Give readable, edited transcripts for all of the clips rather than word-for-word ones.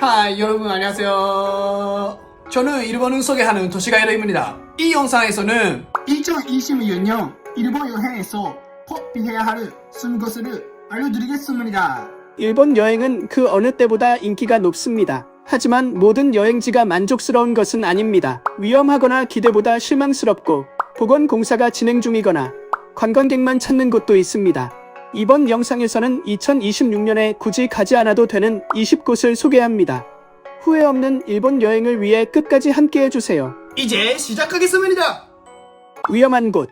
하이 여러분 안녕하세요. 저는 일본을 소개하는 도시가이더입니다. 이 영상에서는 2026년 일본 여행에서 꼭 비해야 할 순곳을 알려드리겠습니다. 일본 여행은 그 어느 때보다 인기가 높습니다. 하지만 모든 여행지가 만족스러운 것은 아닙니다. 위험하거나 기대보다 실망스럽고 보건공사가 진행 중이거나 관광객만 찾는 곳도 있습니다. 이번 영상에서는 2026년에 굳이 가지 않아도 되는 20곳을 소개합니다. 후회 없는 일본 여행을 위해 끝까지 함께 해주세요. 이제 시작하겠습니다. 위험한 곳.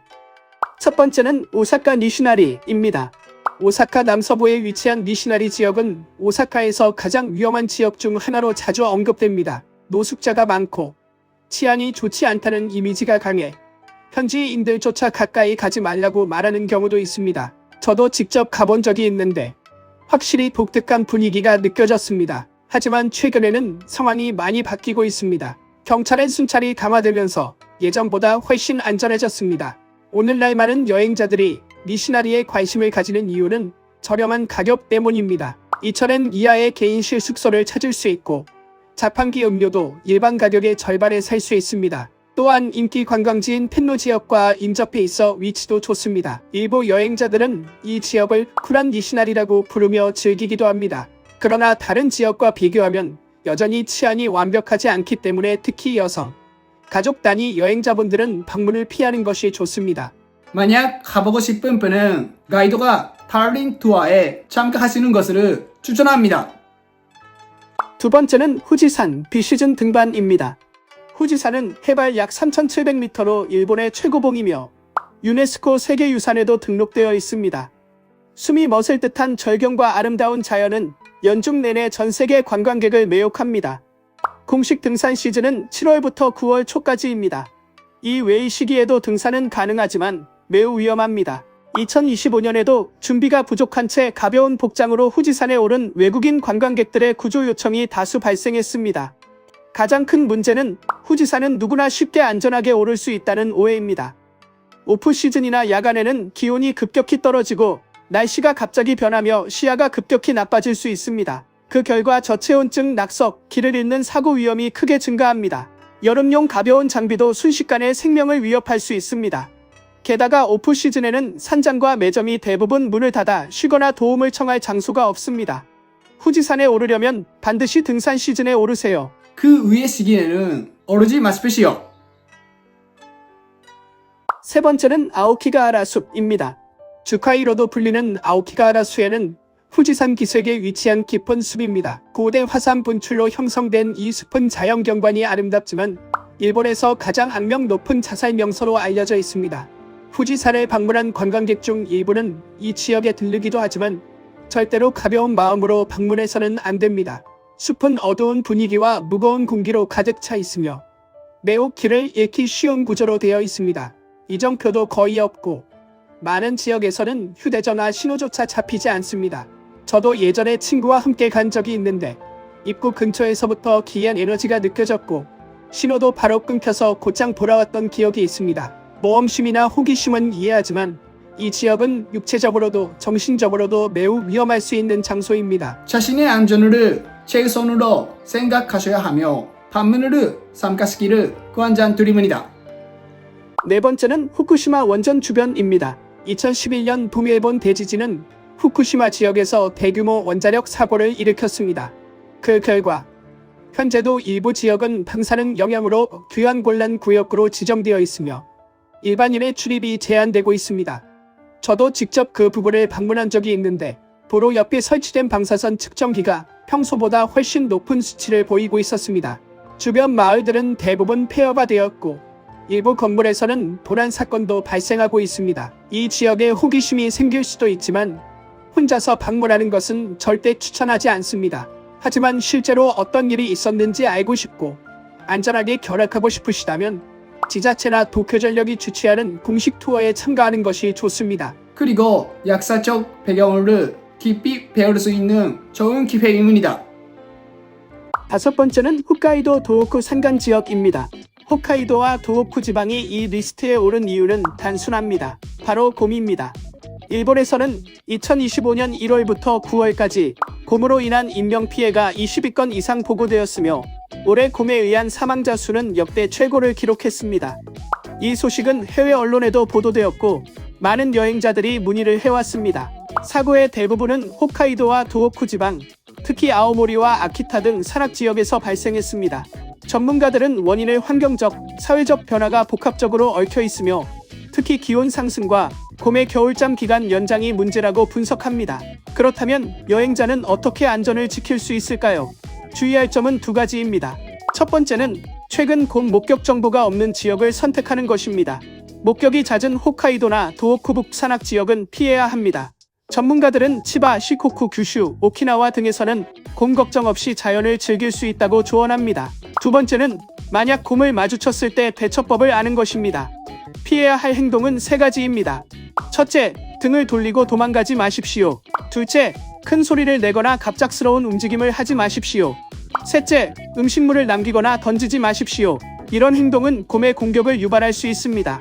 첫 번째는 오사카 니시나리입니다. 오사카 남서부에 위치한 니시나리 지역은 오사카에서 가장 위험한 지역 중 하나로 자주 언급됩니다. 노숙자가 많고 치안이 좋지 않다는 이미지가 강해 현지인들조차 가까이 가지 말라고 말하는 경우도 있습니다. 저도 직접 가본 적이 있는데 확실히 독특한 분위기가 느껴졌습니다. 하지만 최근에는 상황이 많이 바뀌고 있습니다. 경찰의 순찰이 강화되면서 예전보다 훨씬 안전해졌습니다. 오늘날 많은 여행자들이 니시나리에 관심을 가지는 이유는 저렴한 가격 때문입니다. 2,000엔 이하의 개인실 숙소를 찾을 수 있고 자판기 음료도 일반 가격의 절반에 살 수 있습니다. 또한 인기 관광지인 펜노 지역과 인접해 있어 위치도 좋습니다. 일부 여행자들은 이 지역을 쿨한 니시나리라고 부르며 즐기기도 합니다. 그러나 다른 지역과 비교하면 여전히 치안이 완벽하지 않기 때문에 특히 여성, 가족 단위 여행자분들은 방문을 피하는 것이 좋습니다. 만약 가보고 싶은 분은 가이드가 달린 투어에 참가하시는 것을 추천합니다. 두 번째는 후지산 비시즌 등반입니다. 후지산은 해발 약 3,700m로 일본의 최고봉이며 유네스코 세계유산에도 등록되어 있습니다. 숨이 멎을 듯한 절경과 아름다운 자연은 연중 내내 전 세계 관광객을 매혹합니다. 공식 등산 시즌은 7월부터 9월 초까지입니다. 이 외의 시기에도 등산은 가능하지만 매우 위험합니다. 2025년에도 준비가 부족한 채 가벼운 복장으로 후지산에 오른 외국인 관광객들의 구조 요청이 다수 발생했습니다. 가장 큰 문제는 후지산은 누구나 쉽게 안전하게 오를 수 있다는 오해입니다. 오프시즌이나 야간에는 기온이 급격히 떨어지고 날씨가 갑자기 변하며 시야가 급격히 나빠질 수 있습니다. 그 결과 저체온증, 낙석, 길을 잃는 사고 위험이 크게 증가합니다. 여름용 가벼운 장비도 순식간에 생명을 위협할 수 있습니다. 게다가 오프시즌에는 산장과 매점이 대부분 문을 닫아 쉬거나 도움을 청할 장소가 없습니다. 후지산에 오르려면 반드시 등산 시즌에 오르세요. 그 위의 시기에는 오르지 마십시오. 세 번째는 아오키가하라 숲입니다. 주카이로도 불리는 아오키가하라 숲에는 후지산 기슭에 위치한 깊은 숲입니다. 고대 화산 분출로 형성된 이 숲은 자연경관이 아름답지만 일본에서 가장 악명 높은 자살 명소로 알려져 있습니다. 후지산을 방문한 관광객 중 일부는 이 지역에 들르기도 하지만 절대로 가벼운 마음으로 방문해서는 안 됩니다. 숲은 어두운 분위기와 무거운 공기로 가득 차 있으며 매우 길을 잃기 쉬운 구조로 되어 있습니다. 이정표도 거의 없고 많은 지역에서는 휴대전화 신호조차 잡히지 않습니다. 저도 예전에 친구와 함께 간 적이 있는데 입구 근처에서부터 기이한 에너지가 느껴졌고 신호도 바로 끊겨서 곧장 돌아왔던 기억이 있습니다. 모험심이나 호기심은 이해하지만 이 지역은 육체적으로도 정신적으로도 매우 위험할 수 있는 장소입니다. 자신의 안전을 최선으로 생각하셔야 하며 방문을 삼가시기를 권장드립니다. 네 번째는 후쿠시마 원전 주변입니다. 2011년 북일본 대지진은 후쿠시마 지역에서 대규모 원자력 사고를 일으켰습니다. 그 결과 현재도 일부 지역은 방사능 영향으로 귀환곤란 구역으로 지정되어 있으며 일반인의 출입이 제한되고 있습니다. 저도 직접 그 부분을 방문한 적이 있는데 도로 옆에 설치된 방사선 측정기가 평소보다 훨씬 높은 수치를 보이고 있었습니다. 주변 마을들은 대부분 폐허화되었고 일부 건물에서는 도난 사건도 발생하고 있습니다. 이 지역에 호기심이 생길 수도 있지만 혼자서 방문하는 것은 절대 추천하지 않습니다. 하지만 실제로 어떤 일이 있었는지 알고 싶고 안전하게 결합하고 싶으시다면 지자체나 도쿄전력이 주최하는 공식 투어에 참가하는 것이 좋습니다. 그리고 역사적 배경을 깊이 배울 수 있는 좋은 기회입니다. 다섯 번째는 홋카이도 도호쿠 산간 지역입니다. 홋카이도와 도호쿠 지방이 이 리스트에 오른 이유는 단순합니다. 바로 곰입니다. 일본에서는 2025년 1월부터 9월까지 곰으로 인한 인명피해가 22건 이상 보고되었으며 올해 곰에 의한 사망자 수는 역대 최고를 기록했습니다. 이 소식은 해외 언론에도 보도되었고 많은 여행자들이 문의를 해왔습니다. 사고의 대부분은 홋카이도와 도호쿠 지방, 특히 아오모리와 아키타 등 산악지역에서 발생했습니다. 전문가들은 원인을 환경적, 사회적 변화가 복합적으로 얽혀 있으며 특히 기온 상승과 곰의 겨울잠 기간 연장이 문제라고 분석합니다. 그렇다면 여행자는 어떻게 안전을 지킬 수 있을까요? 주의할 점은 두 가지입니다. 첫 번째는 최근 곰 목격 정보가 없는 지역을 선택하는 것입니다. 목격이 잦은 홋카이도나 도호쿠 북 산악 지역은 피해야 합니다. 전문가들은 치바, 시코쿠, 규슈, 오키나와 등에서는 곰 걱정 없이 자연을 즐길 수 있다고 조언합니다. 두 번째는 만약 곰을 마주쳤을 때 대처법을 아는 것입니다. 피해야 할 행동은 세 가지입니다. 첫째, 등을 돌리고 도망가지 마십시오. 둘째, 큰 소리를 내거나 갑작스러운 움직임을 하지 마십시오. 셋째, 음식물을 남기거나 던지지 마십시오. 이런 행동은 곰의 공격을 유발할 수 있습니다.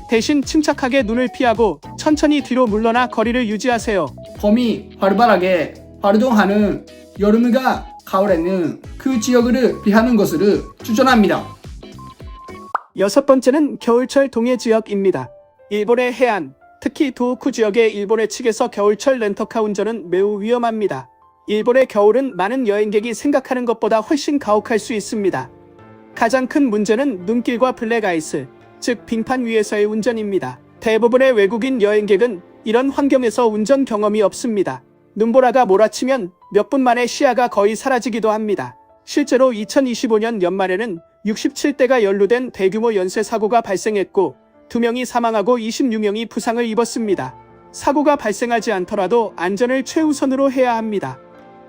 대신 침착하게 눈을 피하고 천천히 뒤로 물러나 거리를 유지하세요. 곰이 활발하게 활동하는 여름과 가을에는 그 지역을 피하는 것을 추천합니다. 여섯 번째는 겨울철 동해 지역입니다. 일본의 해안, 특히 도호쿠 지역의 일본의 측에서 겨울철 렌터카 운전은 매우 위험합니다. 일본의 겨울은 많은 여행객이 생각하는 것보다 훨씬 가혹할 수 있습니다. 가장 큰 문제는 눈길과 블랙아이스, 즉 빙판 위에서의 운전입니다. 대부분의 외국인 여행객은 이런 환경에서 운전 경험이 없습니다. 눈보라가 몰아치면 몇 분 만에 시야가 거의 사라지기도 합니다. 실제로 2025년 연말에는 67대가 연루된 대규모 연쇄 사고가 발생했고 2명이 사망하고 26명이 부상을 입었습니다. 사고가 발생하지 않더라도 안전을 최우선으로 해야 합니다.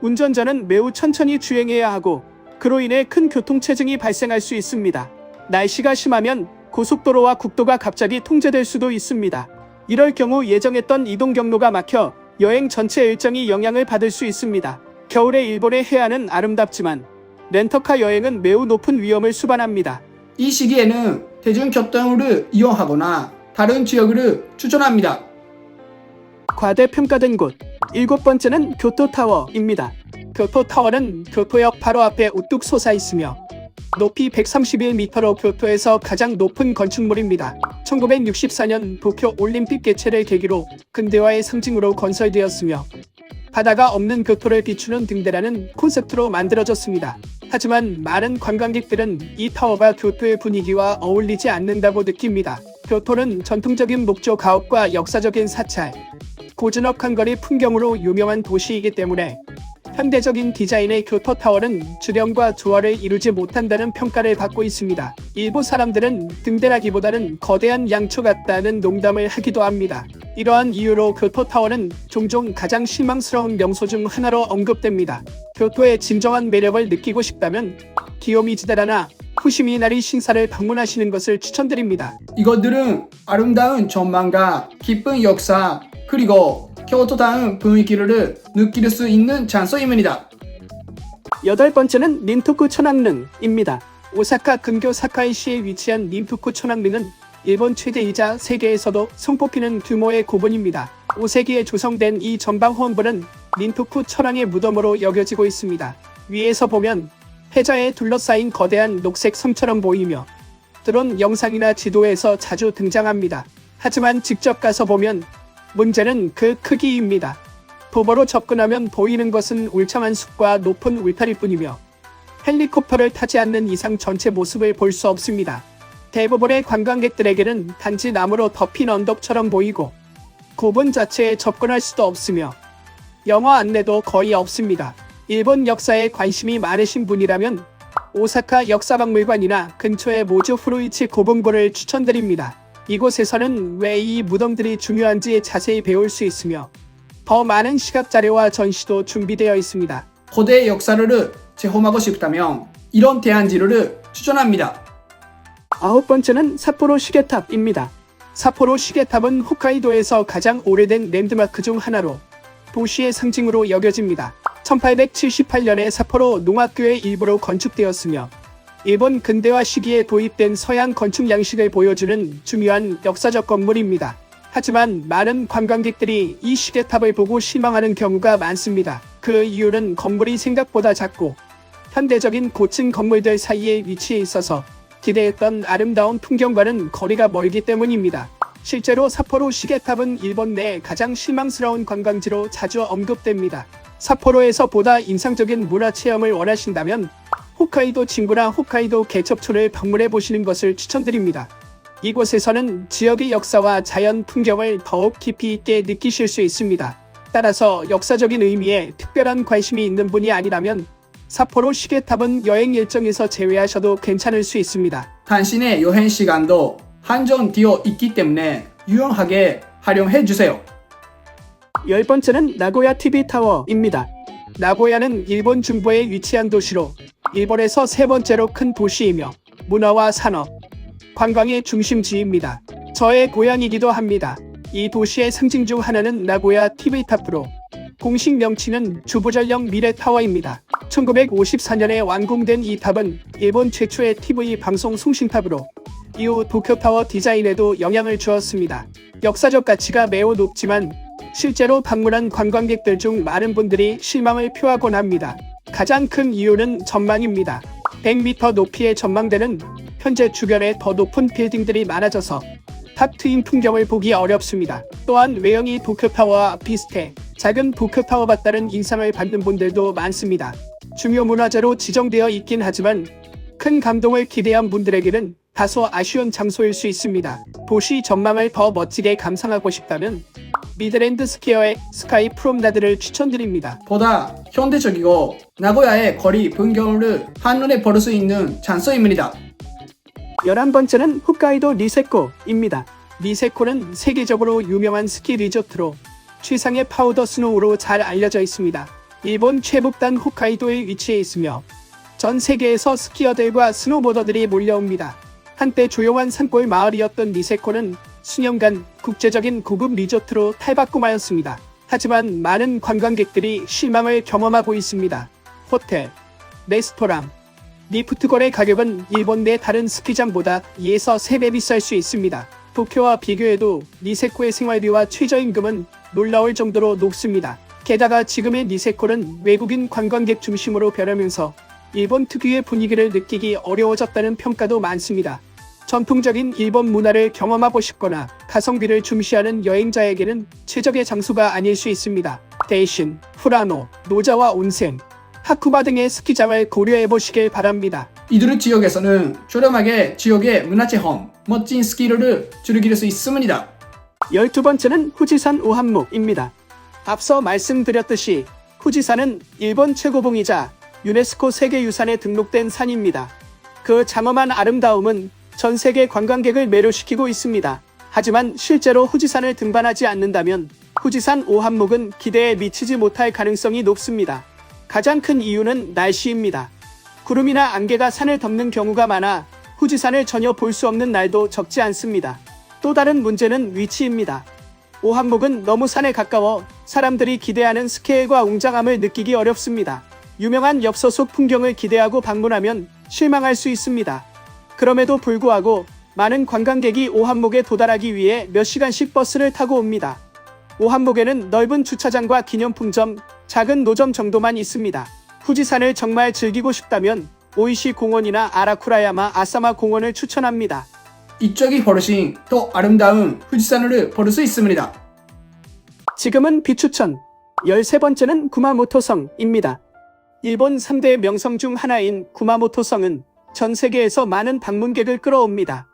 운전자는 매우 천천히 주행해야 하고 그로 인해 큰 교통체증이 발생할 수 있습니다. 날씨가 심하면 고속도로와 국도가 갑자기 통제될 수도 있습니다. 이럴 경우 예정했던 이동 경로가 막혀 여행 전체 일정이 영향을 받을 수 있습니다. 겨울의 일본의 해안은 아름답지만 렌터카 여행은 매우 높은 위험을 수반합니다. 이 시기에는 대중교통을 이용하거나 다른 지역을 추천합니다. 과대평가된 곳. 일곱 번째는 교토타워입니다. 교토타워는 교토역 바로 앞에 우뚝 솟아 있으며 높이 131m로 교토에서 가장 높은 건축물입니다. 1964년 도쿄 올림픽 개최를 계기로 근대화의 상징으로 건설되었으며 바다가 없는 교토를 비추는 등대라는 콘셉트로 만들어졌습니다. 하지만 많은 관광객들은 이 타워가 교토의 분위기와 어울리지 않는다고 느낍니다. 교토는 전통적인 목조 가옥과 역사적인 사찰, 고즈넉 한거리 풍경으로 유명한 도시이기 때문에 현대적인 디자인의 교토타워는 주령과 조화를 이루지 못한다는 평가를 받고 있습니다. 일부 사람들은 등대라기보다는 거대한 양초 같다는 농담을 하기도 합니다. 이러한 이유로 교토타워는 종종 가장 실망스러운 명소 중 하나로 언급됩니다. 교토의 진정한 매력을 느끼고 싶다면 기요미즈다라나 후시미나리 신사를 방문하시는 것을 추천드립니다. 이것들은 아름다운 전망과 깊은 역사 그리고 교토다운 분위기를 느낄 수 있는 장소입니다. 여덟 번째는 닌토쿠 천왕릉입니다. 오사카 근교 사카이시에 위치한 닌토쿠 천왕릉은 일본 최대이자 세계에서도 손꼽히는 규모의 고분입니다. 5세기에 조성된 이 전방호원부는 닌토쿠 천왕의 무덤으로 여겨지고 있습니다. 위에서 보면 해저에 둘러싸인 거대한 녹색 섬처럼 보이며 드론 영상이나 지도에서 자주 등장합니다. 하지만 직접 가서 보면 문제는 그 크기입니다. 도보로 접근하면 보이는 것은 울창한 숲과 높은 울타리일 뿐이며 헬리콥터를 타지 않는 이상 전체 모습을 볼 수 없습니다. 대부분의 관광객들에게는 단지 나무로 덮인 언덕처럼 보이고 고분 자체에 접근할 수도 없으며 영어 안내도 거의 없습니다. 일본 역사에 관심이 많으신 분이라면 오사카 역사박물관이나 근처의 모주 후루이치 고분고를 추천드립니다. 이곳에서는 왜 이 무덤들이 중요한지 자세히 배울 수 있으며 더 많은 시각 자료와 전시도 준비되어 있습니다. 고대 역사를 체험하고 싶다면 이런 대안지를 추천합니다. 아홉 번째는 삿포로 시계탑입니다. 삿포로 시계탑은 홋카이도에서 가장 오래된 랜드마크 중 하나로 도시의 상징으로 여겨집니다. 1878년에 삿포로 농학교의 일부로 건축되었으며 일본 근대화 시기에 도입된 서양 건축 양식을 보여주는 중요한 역사적 건물입니다. 하지만 많은 관광객들이 이 시계탑을 보고 실망하는 경우가 많습니다. 그 이유는 건물이 생각보다 작고 현대적인 고층 건물들 사이에 위치해 있어서 기대했던 아름다운 풍경과는 거리가 멀기 때문입니다. 실제로 삿포로 시계탑은 일본 내 가장 실망스러운 관광지로 자주 언급됩니다. 삿포로에서 보다 인상적인 문화체험을 원하신다면 홋카이도 진구나 홋카이도 개첩초를 방문해 보시는 것을 추천드립니다. 이곳에서는 지역의 역사와 자연 풍경을 더욱 깊이 있게 느끼실 수 있습니다. 따라서 역사적인 의미에 특별한 관심이 있는 분이 아니라면 삿포로 시계탑은 여행 일정에서 제외하셔도 괜찮을 수 있습니다. 당신의 여행 시간도 한정되어 있기 때문에 유용하게 활용해 주세요. 10번째는 나고야 TV타워입니다. 나고야는 일본 중부에 위치한 도시로 일본에서 세 번째로 큰 도시이며 문화와 산업, 관광의 중심지입니다. 저의 고향이기도 합니다. 이 도시의 상징 중 하나는 나고야 TV타프로 공식 명칭은 주보전령 미래타워입니다. 1954년에 완공된 이 탑은 일본 최초의 TV 방송 송신탑으로 이후 도쿄타워 디자인에도 영향을 주었습니다. 역사적 가치가 매우 높지만 실제로 방문한 관광객들 중 많은 분들이 실망을 표하곤 합니다. 가장 큰 이유는 전망입니다. 100m 높이의 전망대는 현재 주변에 더 높은 빌딩들이 많아져서 탑 트인 풍경을 보기 어렵습니다. 또한 외형이 도쿄타워와 비슷해 작은 도쿄타워 같다는 인상을 받는 분들도 많습니다. 중요 문화재로 지정되어 있긴 하지만 큰 감동을 기대한 분들에게는 다소 아쉬운 장소일 수 있습니다. 도시 전망을 더 멋지게 감상하고 싶다면 미드랜드 스퀘어의 스카이 프롬나드를 추천드립니다. 보다 현대적이고 나고야의 거리 풍경을 한눈에 볼 수 있는 장소입니다. 11번째는 홋카이도 니세코입니다. 니세코는 세계적으로 유명한 스키 리조트로 최상의 파우더 스노우로 잘 알려져 있습니다. 일본 최북단 홋카이도에 위치해 있으며 전 세계에서 스키어들과 스노보더들이 몰려옵니다. 한때 조용한 산골 마을이었던 니세코는 수년간 국제적인 고급 리조트로 탈바꿈하였습니다. 하지만 많은 관광객들이 실망을 경험하고 있습니다. 호텔, 레스토랑, 리프트권의 가격은 일본 내 다른 스키장보다 2에서 3배 비쌀 수 있습니다. 도쿄와 비교해도 니세코의 생활비와 최저임금은 놀라울 정도로 높습니다. 게다가 지금의 니세코는 외국인 관광객 중심으로 변하면서 일본 특유의 분위기를 느끼기 어려워졌다는 평가도 많습니다. 전통적인 일본 문화를 경험하고 싶거나 가성비를 중시하는 여행자에게는 최적의 장소가 아닐 수 있습니다. 대신 후라노, 노자와 온센, 하쿠마 등의 스키장을 고려해 보시길 바랍니다. 이들 지역에서는 저렴하게 지역의 문화체험, 멋진 스키를 즐길 수 있습니다. 12번째는 후지산 오한목입니다. 앞서 말씀드렸듯이 후지산은 일본 최고봉이자 유네스코 세계유산에 등록된 산입니다. 그 장엄한 아름다움은 전 세계 관광객을 매료시키고 있습니다. 하지만 실제로 후지산을 등반하지 않는다면 후지산 오한목은 기대에 미치지 못할 가능성이 높습니다. 가장 큰 이유는 날씨입니다. 구름이나 안개가 산을 덮는 경우가 많아 후지산을 전혀 볼 수 없는 날도 적지 않습니다. 또 다른 문제는 위치입니다. 오한목은 너무 산에 가까워 사람들이 기대하는 스케일과 웅장함을 느끼기 어렵습니다. 유명한 엽서 속 풍경을 기대하고 방문하면 실망할 수 있습니다. 그럼에도 불구하고 많은 관광객이 오한목에 도달하기 위해 몇 시간씩 버스를 타고 옵니다. 오한목에는 넓은 주차장과 기념품점, 작은 노점 정도만 있습니다. 후지산을 정말 즐기고 싶다면 오이시 공원이나 아라쿠라야마 아사마 공원을 추천합니다. 이쪽이 훨씬 더 아름다운 후지산을 볼 수 있습니다. 지금은 비추천. 13번째는 구마모토성입니다. 일본 3대 명성 중 하나인 구마모토성은 전 세계에서 많은 방문객을 끌어옵니다.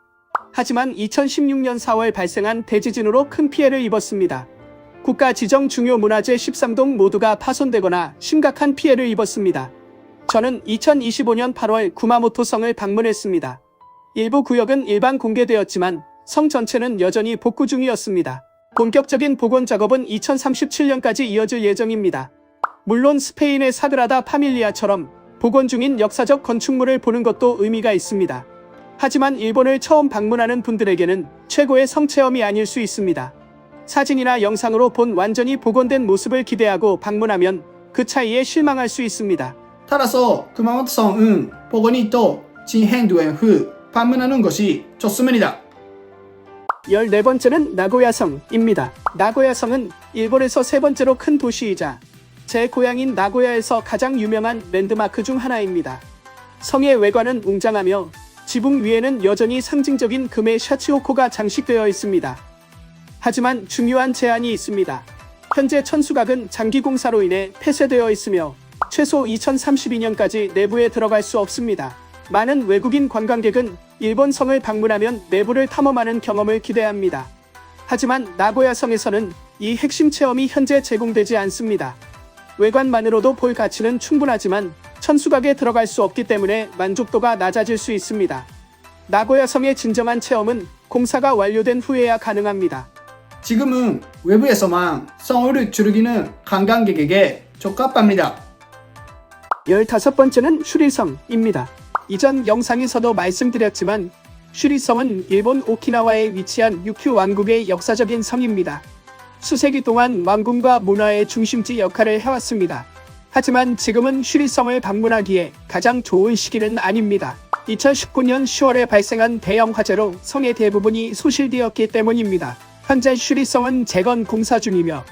하지만 2016년 4월 발생한 대지진으로 큰 피해를 입었습니다. 국가 지정 중요 문화재 13동 모두가 파손되거나 심각한 피해를 입었습니다. 저는 2025년 8월 구마모토성을 방문했습니다. 일부 구역은 일반 공개되었지만 성 전체는 여전히 복구 중이었습니다. 본격적인 복원 작업은 2037년까지 이어질 예정입니다. 물론 스페인의 사그라다 파밀리아처럼 복원 중인 역사적 건축물을 보는 것도 의미가 있습니다. 하지만 일본을 처음 방문하는 분들에게는 최고의 성체험이 아닐 수 있습니다. 사진이나 영상으로 본 완전히 복원된 모습을 기대하고 방문하면 그 차이에 실망할 수 있습니다. 따라서 구마모토성은 복원이 또 진행된 후 방문하는 것이 좋습니다. 14번째는 나고야성입니다. 나고야성은 일본에서 세 번째로 큰 도시이자 제 고향인 나고야에서 가장 유명한 랜드마크 중 하나입니다. 성의 외관은 웅장하며 지붕 위에는 여전히 상징적인 금의 샤치호코가 장식되어 있습니다. 하지만 중요한 제한이 있습니다. 현재 천수각은 장기 공사로 인해 폐쇄되어 있으며 최소 2032년까지 내부에 들어갈 수 없습니다. 많은 외국인 관광객은 일본 성을 방문하면 내부를 탐험하는 경험을 기대합니다. 하지만 나고야 성에서는 이 핵심 체험이 현재 제공되지 않습니다. 외관만으로도 볼 가치는 충분하지만 천수각에 들어갈 수 없기 때문에 만족도가 낮아질 수 있습니다. 나고야 성의 진정한 체험은 공사가 완료된 후에야 가능합니다. 지금은 외부에서만 성을 즐기는 관광객에게 적합합니다. 15번째는 슈리성입니다. 이전 영상에서도 말씀드렸지만 슈리성은 일본 오키나와에 위치한 유큐 왕국의 역사적인 성입니다. 수세기 동안 왕궁과 문화의 중심지 역할을 해왔습니다. 하지만 지금은 슈리성을 방문하기에 가장 좋은 시기는 아닙니다. 2019년 10월에 발생한 대형 화재로 성의 대부분이 소실되었기 때문입니다. 현재 슈리성은 재건 공사 중이며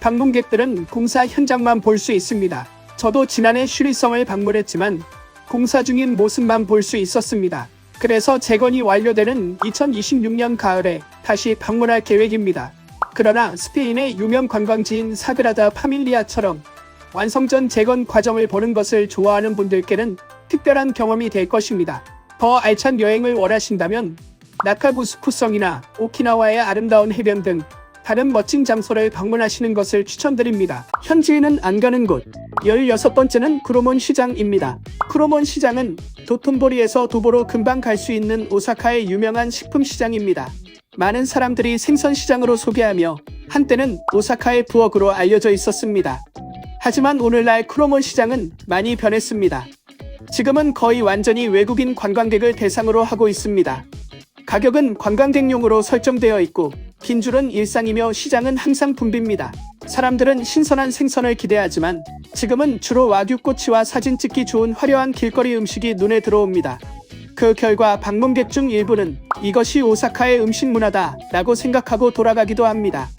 방문객들은 공사 현장만 볼 수 있습니다. 저도 지난해 슈리성을 방문했지만 공사 중인 모습만 볼 수 있었습니다. 그래서 재건이 완료되는 2026년 가을에 다시 방문할 계획입니다. 그러나 스페인의 유명 관광지인 사그라다 파밀리아처럼 완성 전 재건 과정을 보는 것을 좋아하는 분들께는 특별한 경험이 될 것입니다. 더 알찬 여행을 원하신다면 나카부스쿠성이나 오키나와의 아름다운 해변 등 다른 멋진 장소를 방문하시는 것을 추천드립니다. 현지인은 안 가는 곳. 16번째는 쿠로몬 시장입니다. 쿠로몬 시장은 도톤보리에서 도보로 금방 갈 수 있는 오사카의 유명한 식품 시장입니다. 많은 사람들이 생선 시장으로 소개하며 한때는 오사카의 부엌으로 알려져 있었습니다. 하지만 오늘날 쿠로몬 시장은 많이 변했습니다. 지금은 거의 완전히 외국인 관광객을 대상으로 하고 있습니다. 가격은 관광객용으로 설정되어 있고 긴 줄은 일상이며 시장은 항상 붐빕니다. 사람들은 신선한 생선을 기대하지만 지금은 주로 와규꼬치와 사진 찍기 좋은 화려한 길거리 음식이 눈에 들어옵니다. 그 결과 방문객 중 일부는 이것이 오사카의 음식 문화다 라고 생각하고 돌아가기도 합니다.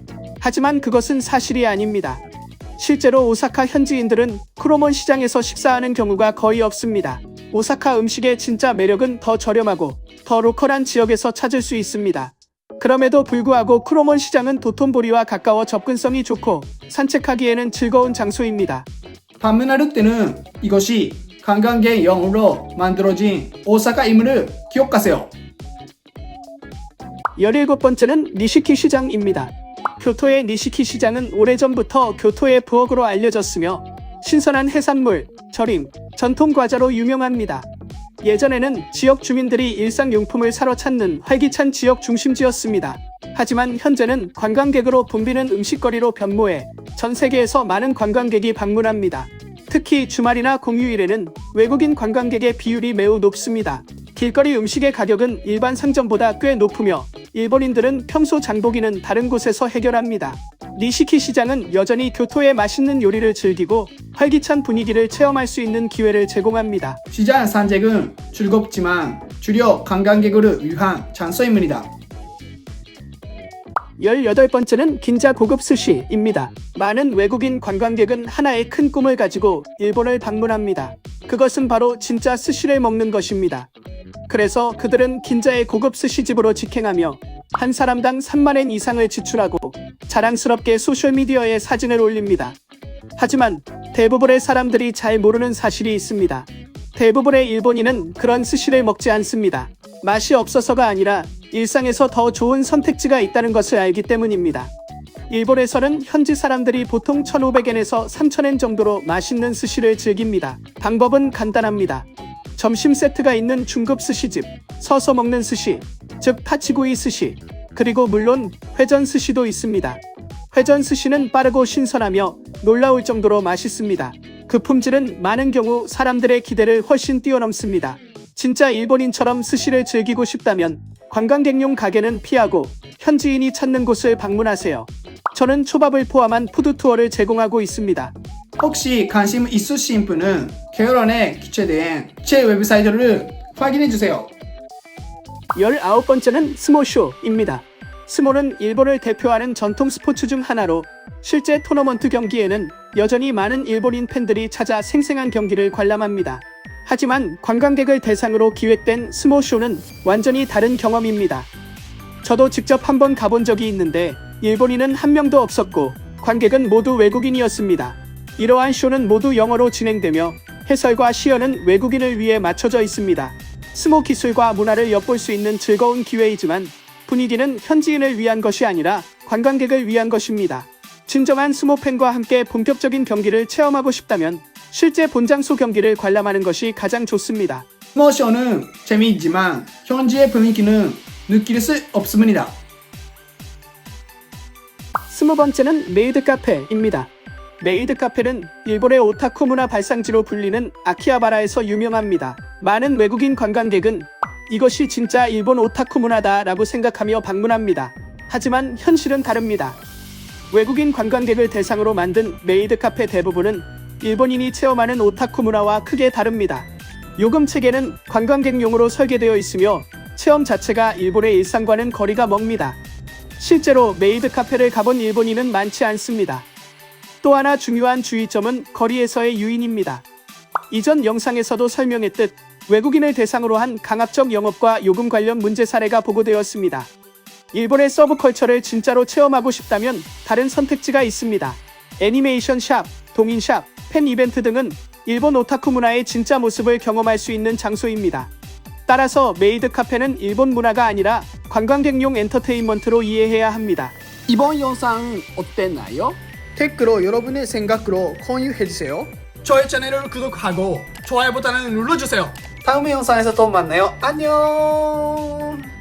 하지만 그것은 사실이 아닙니다. 실제로 오사카 현지인들은 쿠로몬 시장에서 식사하는 경우가 거의 없습니다. 오사카 음식의 진짜 매력은 더 저렴하고 더 로컬한 지역에서 찾을 수 있습니다. 그럼에도 불구하고 쿠로몬 시장은 도톤보리와 가까워 접근성이 좋고 산책하기에는 즐거운 장소입니다. 방문할 때는 이것이 관광객용으로 만들어진 오사카임을 기억하세요. 17번째는 니시키 시장입니다. 교토의 니시키 시장은 오래전부터 교토의 부엌으로 알려졌으며 신선한 해산물, 절임, 전통 과자로 유명합니다. 예전에는 지역 주민들이 일상용품을 사러 찾는 활기찬 지역 중심지였습니다. 하지만 현재는 관광객으로 붐비는 음식거리로 변모해 전 세계에서 많은 관광객이 방문합니다. 특히 주말이나 공휴일에는 외국인 관광객의 비율이 매우 높습니다. 길거리 음식의 가격은 일반 상점보다 꽤 높으며 일본인들은 평소 장보기는 다른 곳에서 해결합니다. 니시키 시장은 여전히 교토의 맛있는 요리를 즐기고 활기찬 분위기를 체험할 수 있는 기회를 제공합니다. 시장 산책은 즐겁지만 주력 관광객을 위한 장소입니다. 18번째는 긴자 고급 스시입니다. 많은 외국인 관광객은 하나의 큰 꿈을 가지고 일본을 방문합니다. 그것은 바로 진짜 스시를 먹는 것입니다. 그래서 그들은 긴자의 고급 스시집으로 직행하며 한 사람당 3만엔 이상을 지출하고 자랑스럽게 소셜미디어에 사진을 올립니다. 하지만 대부분의 사람들이 잘 모르는 사실이 있습니다. 대부분의 일본인은 그런 스시를 먹지 않습니다. 맛이 없어서가 아니라 일상에서 더 좋은 선택지가 있다는 것을 알기 때문입니다. 일본에서는 현지 사람들이 보통 1,500엔에서 3,000엔 정도로 맛있는 스시를 즐깁니다. 방법은 간단합니다. 점심 세트가 있는 중급 스시집, 서서 먹는 스시, 즉 타치구이 스시, 그리고 물론 회전 스시도 있습니다. 회전 스시는 빠르고 신선하며 놀라울 정도로 맛있습니다. 그 품질은 많은 경우 사람들의 기대를 훨씬 뛰어넘습니다. 진짜 일본인처럼 스시를 즐기고 싶다면 관광객용 가게는 피하고 현지인이 찾는 곳을 방문하세요. 저는 초밥을 포함한 푸드투어를 제공하고 있습니다. 혹시 관심 있으신 분은 개요란에 기재된 제 웹사이트를 확인해주세요. 19번째는 스모쇼입니다. 스모는 일본을 대표하는 전통 스포츠 중 하나로 실제 토너먼트 경기에는 여전히 많은 일본인 팬들이 찾아 생생한 경기를 관람합니다. 하지만 관광객을 대상으로 기획된 스모쇼는 완전히 다른 경험입니다. 저도 직접 한번 가본 적이 있는데 일본인은 한 명도 없었고 관객은 모두 외국인이었습니다. 이러한 쇼는 모두 영어로 진행되며 해설과 시연은 외국인을 위해 맞춰져 있습니다. 스모 기술과 문화를 엿볼 수 있는 즐거운 기회이지만 분위기는 현지인을 위한 것이 아니라 관광객을 위한 것입니다. 진정한 스모 팬과 함께 본격적인 경기를 체험하고 싶다면 실제 본장소 경기를 관람하는 것이 가장 좋습니다. 스모쇼는 재미있지만 현지의 분위기는 느낄 수 없습니다. 20번째는 메이드 카페입니다. 메이드 카페는 일본의 오타쿠 문화 발상지로 불리는 아키하바라에서 유명합니다. 많은 외국인 관광객은 이것이 진짜 일본 오타쿠 문화다 라고 생각하며 방문합니다. 하지만 현실은 다릅니다. 외국인 관광객을 대상으로 만든 메이드 카페 대부분은 일본인이 체험하는 오타쿠 문화와 크게 다릅니다. 요금 체계는 관광객용으로 설계되어 있으며 체험 자체가 일본의 일상과는 거리가 멉니다. 실제로 메이드 카페를 가본 일본인은 많지 않습니다. 또 하나 중요한 주의점은 거리에서의 유인입니다. 이전 영상에서도 설명했듯 외국인을 대상으로 한 강압적 영업과 요금 관련 문제 사례가 보고되었습니다. 일본의 서브컬처를 진짜로 체험하고 싶다면 다른 선택지가 있습니다. 애니메이션 샵, 동인 샵, 팬 이벤트 등은 일본 오타쿠 문화의 진짜 모습을 경험할 수 있는 장소입니다. 따라서 메이드 카페는 일본 문화가 아니라 관광객용 엔터테인먼트로 이해해야 합니다. 이번 영상 어땠나요? 댓글로 여러분의 생각으로 공유해주세요. 저희 채널을 구독하고 좋아요 버튼을 눌러주세요. 다음 영상에서 또 만나요. 안녕.